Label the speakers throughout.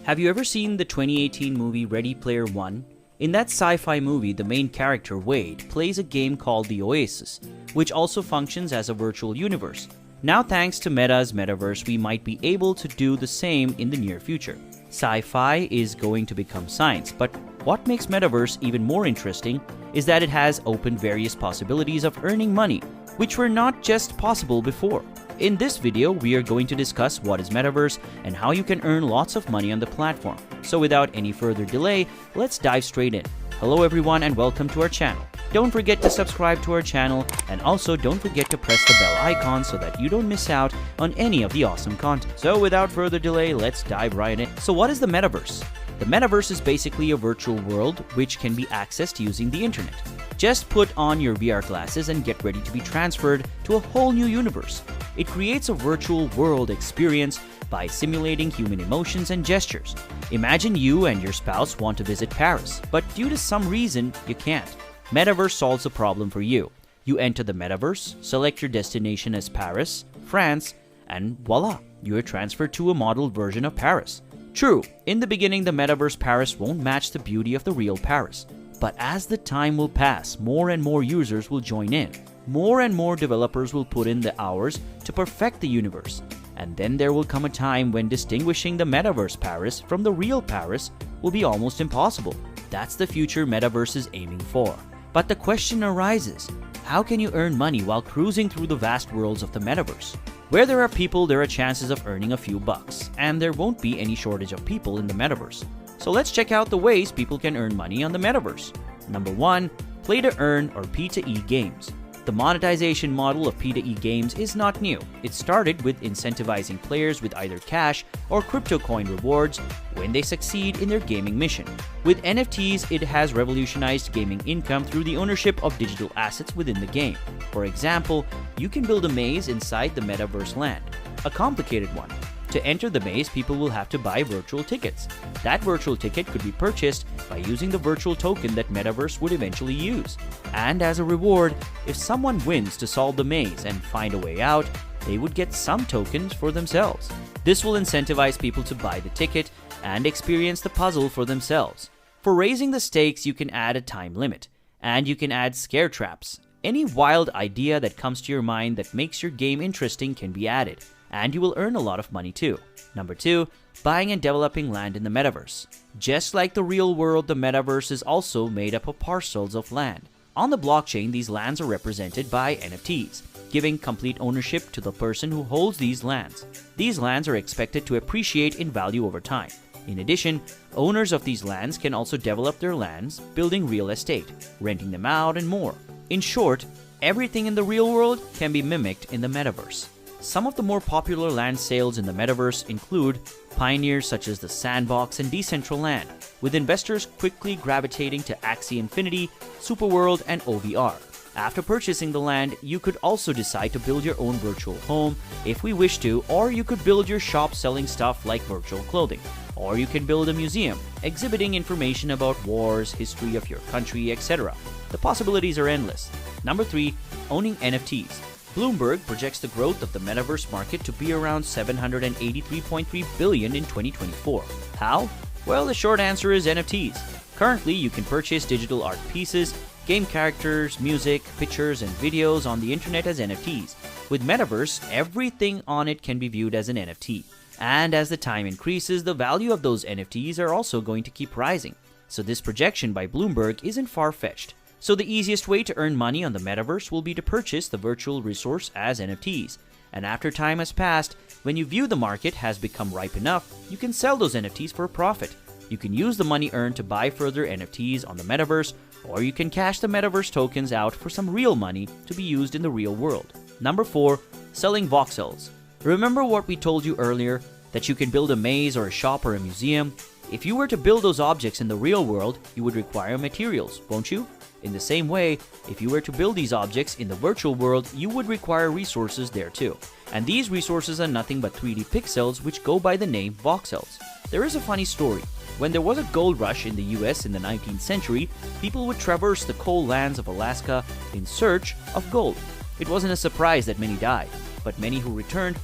Speaker 1: Have you ever seen the 2018 movie Ready Player One? In that sci-fi movie, the main character, Wade, plays a game called the Oasis, which also functions as a virtual universe. Now thanks to Meta's Metaverse, we might be able to do the same in the near future. Sci-fi is going to become science, but what makes Metaverse even more interesting is that it has opened various possibilities of earning money, which were not just possible before. In this video, we are going to discuss what is Metaverse and how you can earn lots of money on the platform. So without any further delay, let's dive straight in. Hello everyone and welcome to our channel. Don't forget to subscribe to our channel and also don't forget to press the bell icon so that you don't miss out on any of the awesome content. So without further delay, let's dive right in. So what is the Metaverse? The Metaverse is basically a virtual world which can be accessed using the internet. Just put on your VR glasses and get ready to be transferred to a whole new universe. It creates a virtual world experience by simulating human emotions and gestures. Imagine you and your spouse want to visit Paris, but due to some reason, you can't. Metaverse solves the problem for you. You enter the Metaverse, select your destination as Paris, France, and voila, you are transferred to a modeled version of Paris. True, in the beginning the Metaverse Paris won't match the beauty of the real Paris. But as the time will pass, more and more users will join in. More and more developers will put in the hours to perfect the universe. And then there will come a time when distinguishing the Metaverse Paris from the real Paris will be almost impossible. That's the future Metaverse is aiming for. But the question arises, how can you earn money while cruising through the vast worlds of the Metaverse? Where there are people, there are chances of earning a few bucks, and there won't be any shortage of people in the Metaverse. So let's check out the ways people can earn money on the Metaverse. Number 1. Play to earn or P2E games. The monetization model of P2E games is not new. It started with incentivizing players with either cash or crypto coin rewards when they succeed in their gaming mission. With NFTs, it has revolutionized gaming income through the ownership of digital assets within the game. For example, you can build a maze inside the Metaverse land, a complicated one. To enter the maze, people will have to buy virtual tickets. That virtual ticket could be purchased by using the virtual token that Metaverse would eventually use. And as a reward, if someone wins to solve the maze and find a way out, they would get some tokens for themselves. This will incentivize people to buy the ticket and experience the puzzle for themselves. For raising the stakes, you can add a time limit, and you can add scare traps. Any wild idea that comes to your mind that makes your game interesting can be added, and you will earn a lot of money too. Number 2, buying and developing land in the Metaverse. Just like the real world, the Metaverse is also made up of parcels of land. On the blockchain, these lands are represented by NFTs, giving complete ownership to the person who holds these lands. These lands are expected to appreciate in value over time. In addition, owners of these lands can also develop their lands, building real estate, renting them out, and more. In short, everything in the real world can be mimicked in the Metaverse. Some of the more popular land sales in the Metaverse include pioneers such as the Sandbox and Decentraland, with investors quickly gravitating to Axie Infinity, Superworld, and OVR. After purchasing the land, you could also decide to build your own virtual home if we wish to, or you could build your shop selling stuff like virtual clothing. Or you can build a museum, exhibiting information about wars, history of your country, etc. The possibilities are endless. Number 3. Owning NFTs. Bloomberg projects the growth of the Metaverse market to be around $783.3 billion in 2024. How? Well, the short answer is NFTs. Currently, you can purchase digital art pieces, game characters, music, pictures, and videos on the internet as NFTs. With Metaverse, everything on it can be viewed as an NFT. And as the time increases, the value of those NFTs are also going to keep rising. So this projection by Bloomberg isn't far-fetched. So the easiest way to earn money on the Metaverse will be to purchase the virtual resource as NFTs. And after time has passed, when you view the market has become ripe enough, you can sell those NFTs for a profit. You can use the money earned to buy further NFTs on the Metaverse, or you can cash the Metaverse tokens out for some real money to be used in the real world. Number 4. Selling voxels. Remember what we told you earlier, that you can build a maze or a shop or a museum? If you were to build those objects in the real world, you would require materials, won't you? In the same way, if you were to build these objects in the virtual world, you would require resources there too. And these resources are nothing but 3D pixels which go by the name voxels. There is a funny story. When there was a gold rush in the US in the 19th century, people would traverse the coal lands of Alaska in search of gold. It wasn't a surprise that many died, but many who returned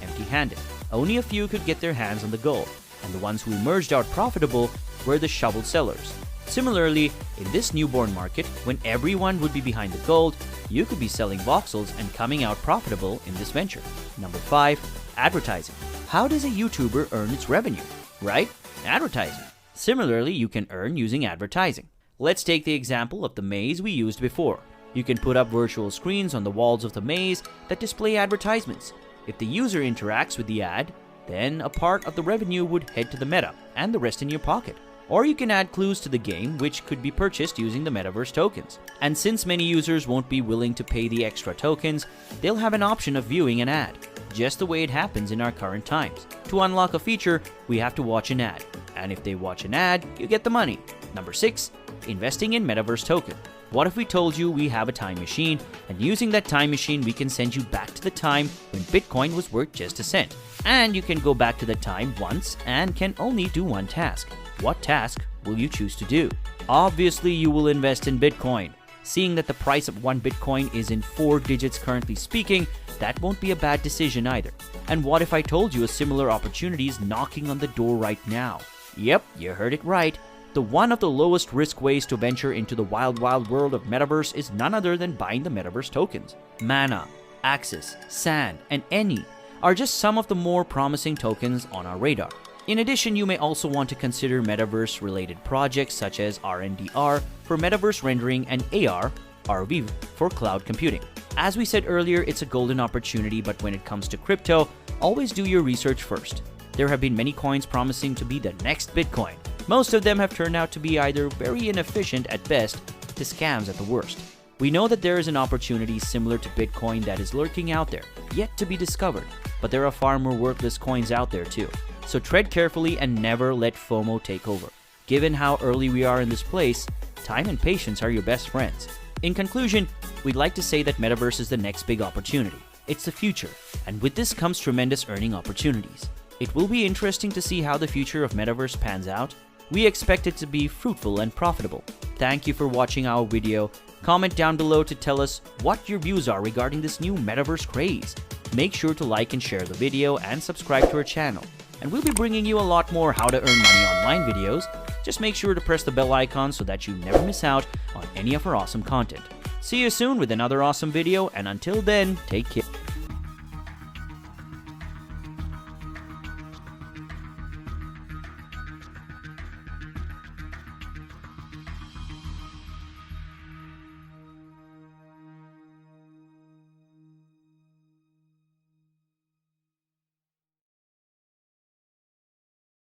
Speaker 1: empty-handed. Only a few could get their hands on the gold. and the ones who emerged out profitable were the shovel sellers. Similarly, in this newborn market, when everyone would be behind the gold, you could be selling voxels and coming out profitable in this venture. Number 5. Advertising. How does a YouTuber earn its revenue? Right? Advertising. Similarly, you can earn using advertising. Let's take the example of the maze we used before. You can put up virtual screens on the walls of the maze that display advertisements. If the user interacts with the ad, then a part of the revenue would head to the meta and the rest in your pocket. Or you can add clues to the game which could be purchased using the Metaverse tokens. And since many users won't be willing to pay the extra tokens, they'll have an option of viewing an ad, just the way it happens in our current times. To unlock a feature, we have to watch an ad. And if they watch an ad, you get the money. Number 6. Investing in Metaverse token. What if we told you we have a time machine, and using that time machine we can send you back to the time when Bitcoin was worth just a cent. And you can go back to that time once and can only do one task. What task will you choose to do? Obviously, you will invest in Bitcoin. Seeing that the price of 1 Bitcoin is in 4 digits currently speaking, that won't be a bad decision either. And what if I told you a similar opportunity is knocking on the door right now? Yep, you heard it right. The one of the lowest risk ways to venture into the wild world of Metaverse is none other than buying the Metaverse tokens. Mana, Axis, Sand, and Any are just some of the more promising tokens on our radar. In addition, you may also want to consider Metaverse-related projects such as RNDR for Metaverse rendering and AR/RV for cloud computing. As we said earlier, it's a golden opportunity, but when it comes to crypto, always do your research first. There have been many coins promising to be the next Bitcoin. Most of them have turned out to be either very inefficient at best to scams at the worst. We know that there is an opportunity similar to Bitcoin that is lurking out there, yet to be discovered, but there are far more worthless coins out there too. So tread carefully and never let FOMO take over. Given how early we are in this place, time and patience are your best friends. In conclusion, we'd like to say that Metaverse is the next big opportunity. It's the future, and with this comes tremendous earning opportunities. It will be interesting to see how the future of Metaverse pans out. We expect it to be fruitful and profitable. Thank you for watching our video. Comment down below to tell us what your views are regarding this new Metaverse craze. Make sure to like and share the video and subscribe to our channel. And we'll be bringing you a lot more how to earn money online videos. Just make sure to press the bell icon so that you never miss out on any of our awesome content. See you soon with another awesome video, and until then, take care.